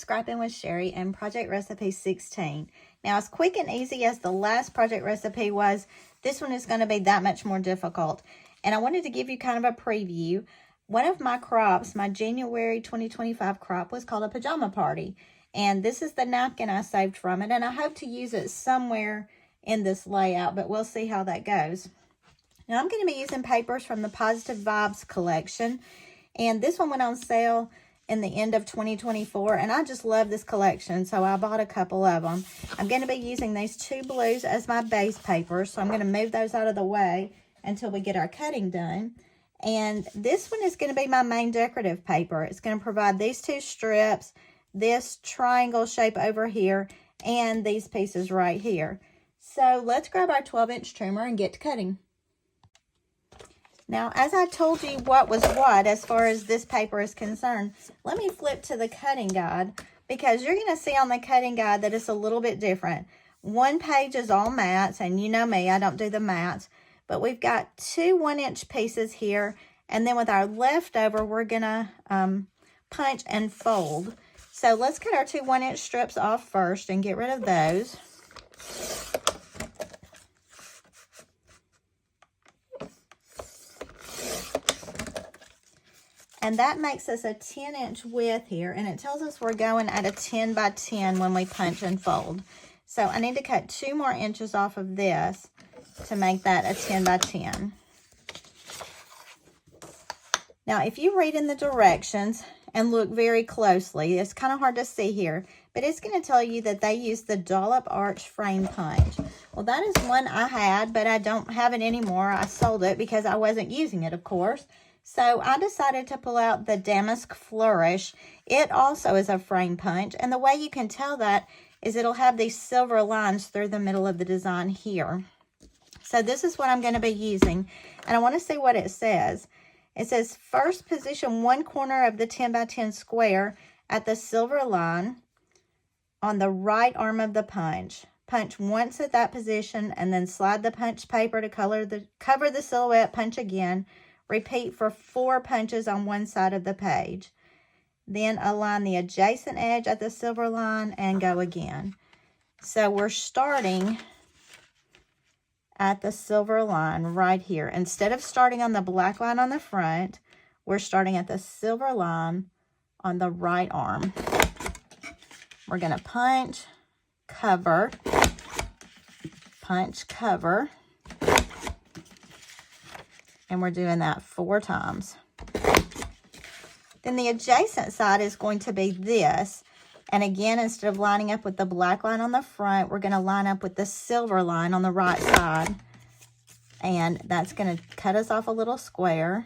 Scrappin with Sheri and project recipe 16. Now, as quick and easy as the last project recipe was, this one is going to be that much more difficult. And I wanted to give you kind of a preview. One of my crops, my January 2025 crop, was called a pajama party. And this is the napkin I saved from it. And I hope to use it somewhere in this layout, but we'll see how that goes. Now, I'm going to be using papers from the Positive Vibes collection. And this one went on sale in the end of 2024, and I just love this collection, so I bought a couple of them. I'm going to be using these two blues as my base papers, so I'm going to move those out of the way until we get our cutting done. And this one is going to be my main decorative paper. It's going to provide these two strips, this triangle shape over here, and these pieces right here. So let's grab our 12-inch trimmer and get to cutting. Now, as I told you what was what as far as this paper is concerned, let me flip to the cutting guide, because you're going to see on the cutting guide that it's a little bit different. One page is all mats, and you know me, I don't do the mats, but we've got two 1-inch pieces here, and then with our leftover, we're going to punch and fold. So let's cut our two 1-inch strips off first and get rid of those. And that makes us a 10-inch width here, and it tells us we're going at a 10 by 10 when we punch and fold. So I need to cut 2 more inches off of this to make that a 10 by 10. Now, if you read in the directions and look very closely, it's kind of hard to see here, but it's going to tell you that they use the dollop arch frame punch. Well, that is one I had, but I don't have it anymore. I sold it because I wasn't using it, of course. So I decided to pull out the Damask Flourish. It also is a frame punch, and the way you can tell that is it'll have these silver lines through the middle of the design here. So this is what I'm going to be using, and I want to see what it says. It says, first position one corner of the 10 by 10 square at the silver line on the right arm of the punch. Punch once at that position, and then slide the punch paper to cover the silhouette, punch again. Repeat for 4 punches on one side of the page. Then align the adjacent edge at the silver line and go again. So we're starting at the silver line right here. Instead of starting on the black line on the front, we're starting at the silver line on the right arm. We're going to punch, cover, punch, cover. And we're doing that 4 times. Then the adjacent side is going to be this. And again, instead of lining up with the black line on the front, we're going to line up with the silver line on the right side. And that's going to cut us off a little square.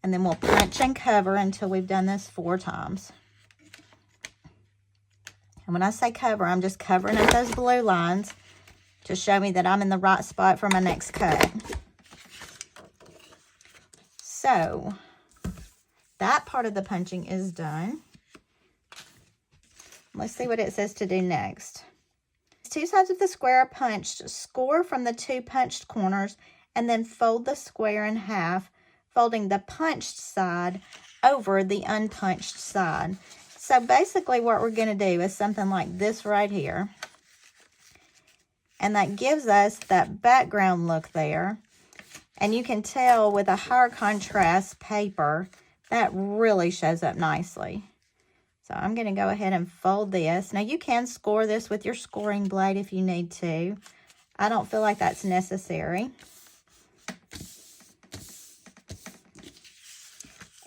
And then we'll punch and cover until we've done this 4 times. And when I say cover, I'm just covering up those blue lines to show me that I'm in the right spot for my next cut. So, that part of the punching is done. Let's see what it says to do next. 2 sides of the square are punched. Score from the 2 punched corners and then fold the square in half, folding the punched side over the unpunched side. So, basically what we're going to do is something like this right here. And that gives us that background look there. And you can tell with a higher contrast paper, that really shows up nicely. So I'm going to go ahead and fold this. Now you can score this with your scoring blade if you need to. I don't feel like that's necessary.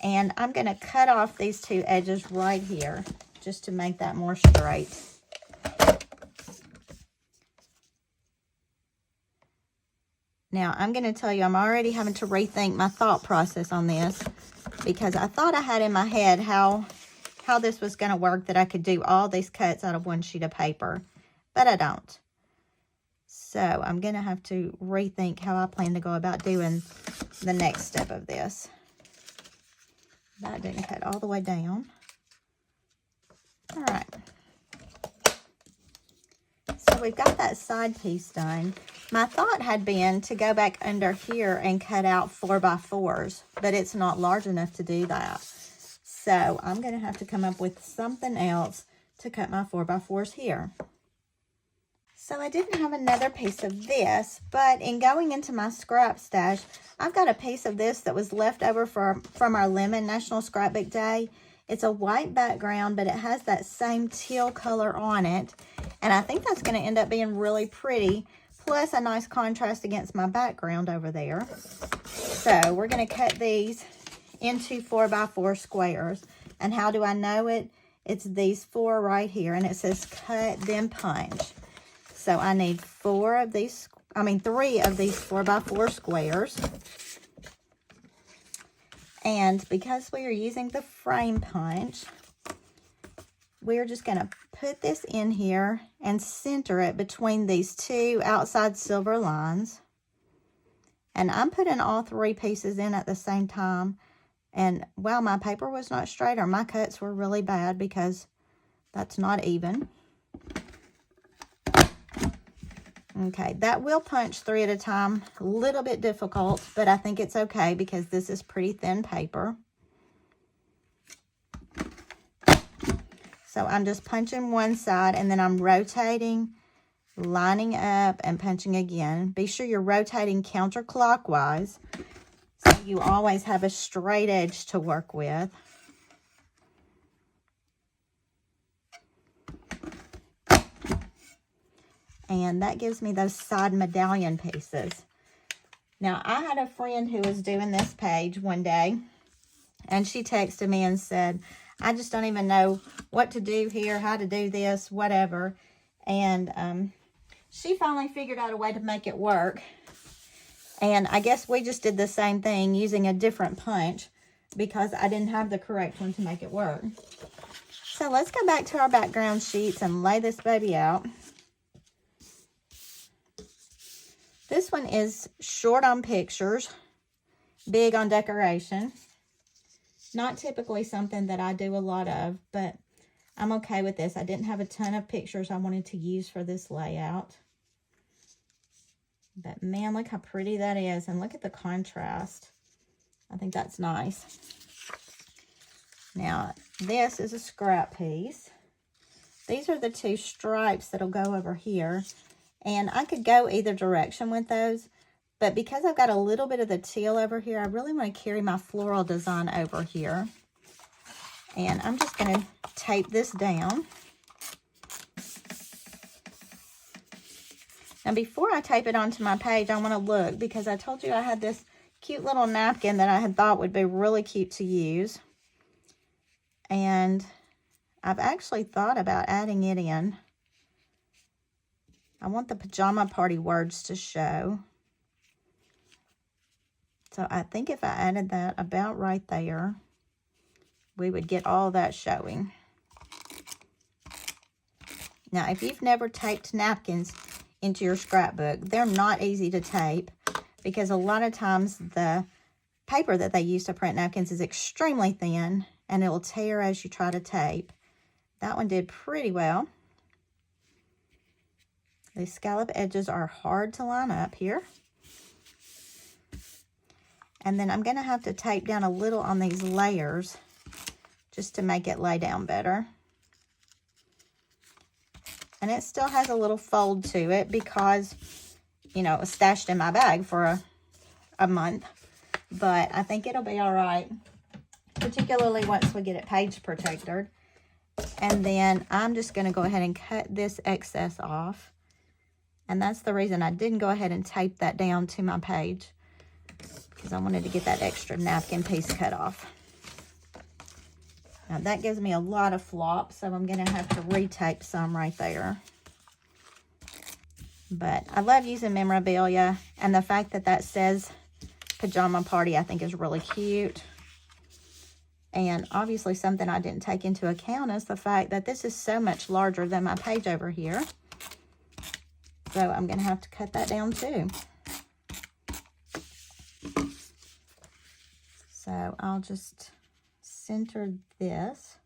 And I'm going to cut off these 2 edges right here just to make that more straight. Now, I'm going to tell you, I'm already having to rethink my thought process on this, because I thought I had in my head how this was going to work, that I could do all these cuts out of one sheet of paper, but I don't. So, I'm going to have to rethink how I plan to go about doing the next step of this. That didn't cut all the way down. All right. So, we've got that side piece done. My thought had been to go back under here and cut out 4x4s, but it's not large enough to do that. So I'm going to have to come up with something else to cut my 4x4s here. So I didn't have another piece of this, but in going into my scrap stash, I've got a piece of this that was left over from our Lemon National Scrapbook Day. It's a white background, but it has that same teal color on it. And I think that's going to end up being really pretty, plus a nice contrast against my background over there. So we're going to cut these into 4x4 squares. And how do I know it? It's these 4 right here, and it says cut, then punch. So I need 3 of these 4x4 squares. And because we are using the frame punch, we're just going to put this in here and center it between these 2 outside silver lines. And I'm putting all 3 pieces in at the same time. And while my paper was not straight, or my cuts were really bad because that's not even. Okay, that will punch 3 at a time. A little bit difficult, but I think it's okay because this is pretty thin paper. So I'm just punching one side, and then I'm rotating, lining up, and punching again. Be sure you're rotating counterclockwise so you always have a straight edge to work with. And that gives me those side medallion pieces. Now, I had a friend who was doing this page one day, and she texted me and said, I just don't even know what to do here, how to do this, whatever. And she finally figured out a way to make it work. And I guess we just did the same thing using a different punch because I didn't have the correct one to make it work. So let's go back to our background sheets and lay this baby out. This one is short on pictures, big on decoration. Not typically something that I do a lot of, but I'm okay with this. I didn't have a ton of pictures I wanted to use for this layout. But man, look how pretty that is. And look at the contrast. I think that's nice. Now, this is a scrap piece. These are the 2 stripes that'll go over here. And I could go either direction with those, but because I've got a little bit of the teal over here, I really want to carry my floral design over here. And I'm just going to tape this down. Now, before I tape it onto my page, I want to look, because I told you I had this cute little napkin that I had thought would be really cute to use. And I've actually thought about adding it in. I want the pajama party words to show. So I think if I added that about right there, we would get all that showing. Now, if you've never taped napkins into your scrapbook, they're not easy to tape because a lot of times the paper that they use to print napkins is extremely thin and it will tear as you try to tape. That one did pretty well. The scallop edges are hard to line up here. And then I'm going to have to tape down a little on these layers just to make it lay down better. And it still has a little fold to it because, you know, it was stashed in my bag for a month. But I think it'll be all right, particularly once we get it page protected. And then I'm just going to go ahead and cut this excess off. And that's the reason I didn't go ahead and tape that down to my page, because I wanted to get that extra napkin piece cut off. Now that gives me a lot of flop, so I'm going to have to retape some right there. But I love using memorabilia, and the fact that that says pajama party I think is really cute. And obviously something I didn't take into account is the fact that this is so much larger than my page over here. So I'm going to have to cut that down too. So I'll just center this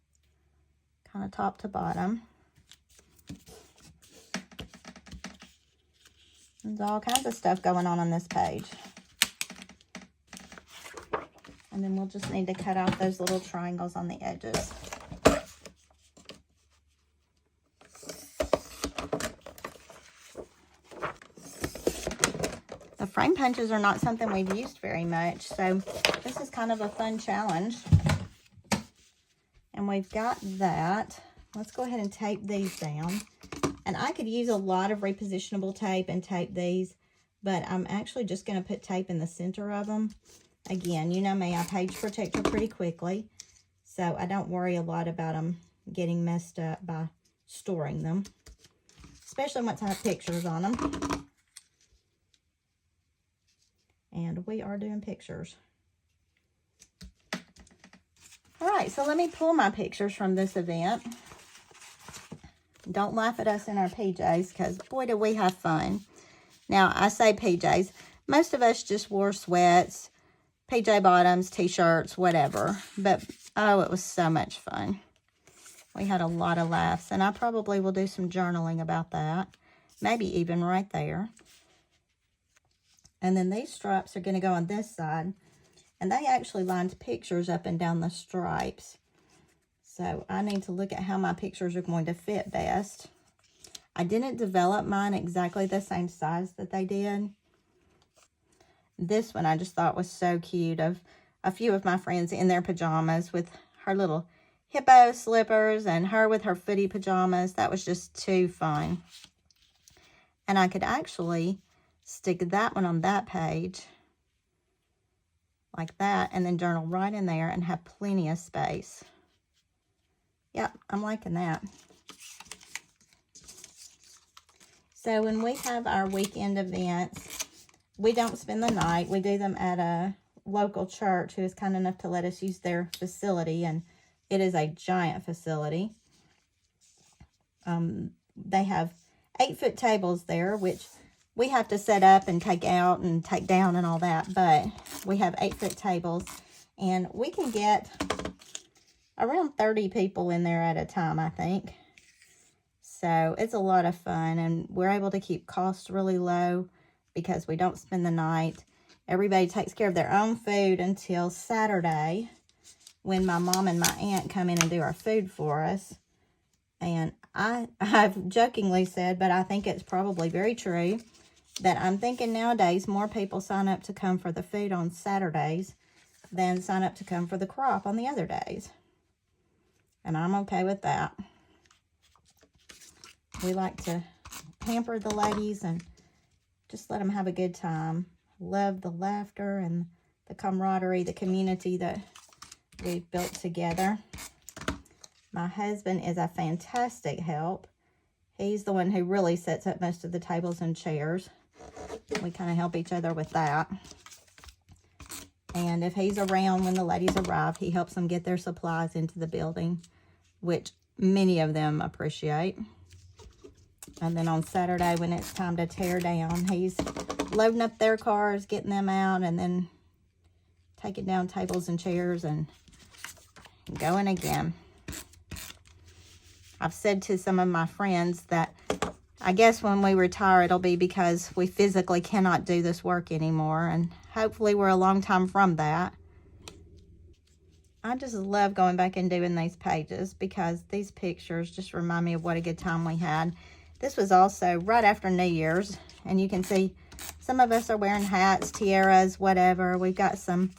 kind of top to bottom. There's all kinds of stuff going on this page. And then we'll just need to cut out those little triangles on the edges. frame punches are not something we've used very much, so this is kind of a fun challenge. And we've got that. Let's go ahead and tape these down. And I could use a lot of repositionable tape and tape these, but I'm actually just going to put tape in the center of them. Again, you know me, I page protect her pretty quickly, so I don't worry a lot about them getting messed up by storing them, especially once I have pictures on them. And we are doing pictures. All right, so let me pull my pictures from this event. Don't laugh at us in our PJs, because boy, do we have fun. Now, I say PJs. Most of us just wore sweats, PJ bottoms, t-shirts, whatever. But, oh, it was so much fun. We had a lot of laughs, and I probably will do some journaling about that. Maybe even right there. And then these stripes are going to go on this side. And they actually lined pictures up and down the stripes. So I need to look at how my pictures are going to fit best. I didn't develop mine exactly the same size that they did. This one I just thought was so cute, of a few of my friends in their pajamas with her little hippo slippers and her with her footy pajamas. That was just too fun. And I could actually stick that one on that page like that, and then journal right in there and have plenty of space. Yep, I'm liking that. So when we have our weekend events, we don't spend the night. We do them at a local church who is kind enough to let us use their facility, and it is a giant facility. They have 8-foot tables there, which we have to set up and take out and take down and all that, but we have 8-foot tables, and we can get around 30 people in there at a time, I think. So it's a lot of fun, and we're able to keep costs really low because we don't spend the night. Everybody takes care of their own food until Saturday, when my mom and my aunt come in and do our food for us. And I've jokingly said, but I think it's probably very true, that I'm thinking nowadays more people sign up to come for the food on Saturdays than sign up to come for the crop on the other days. And I'm okay with that. We like to pamper the ladies and just let them have a good time. Love the laughter and the camaraderie, the community that we've built together. My husband is a fantastic help. He's the one who really sets up most of the tables and chairs. We kind of help each other with that. And if he's around when the ladies arrive, he helps them get their supplies into the building, which many of them appreciate. And then on Saturday, when it's time to tear down, he's loading up their cars, getting them out, and then taking down tables and chairs and going again. I've said to some of my friends that I guess when we retire, it'll be because we physically cannot do this work anymore. And hopefully we're a long time from that. I just love going back and doing these pages because these pictures just remind me of what a good time we had. This was also right after New Year's. And you can see some of us are wearing hats, tiaras, whatever. We've got some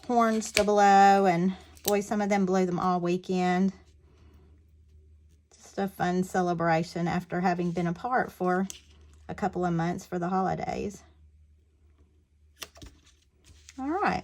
horns to blow. And boy, some of them blew them all weekend. A fun celebration after having been apart for a couple of months for the holidays. All right.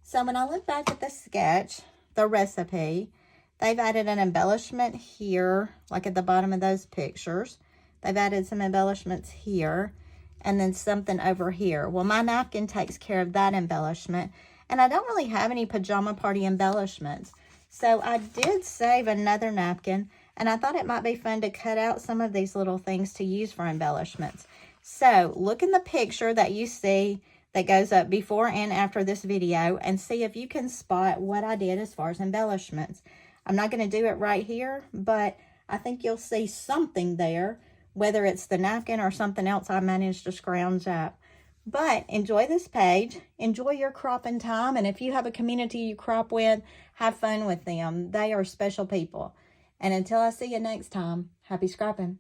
So when I look back at the sketch, the recipe, they've added an embellishment here, like at the bottom of those pictures. They've added some embellishments here and then something over here. Well, my napkin takes care of that embellishment, and I don't really have any pajama party embellishments. So I did save another napkin, and I thought it might be fun to cut out some of these little things to use for embellishments. So look in the picture that you see that goes up before and after this video and see if you can spot what I did as far as embellishments. I'm not going to do it right here, but I think you'll see something there, whether it's the napkin or something else I managed to scrounge up. But enjoy this page, enjoy your cropping time, and if you have a community you crop with, have fun with them. They are special people. And until I see you next time, happy scrapping.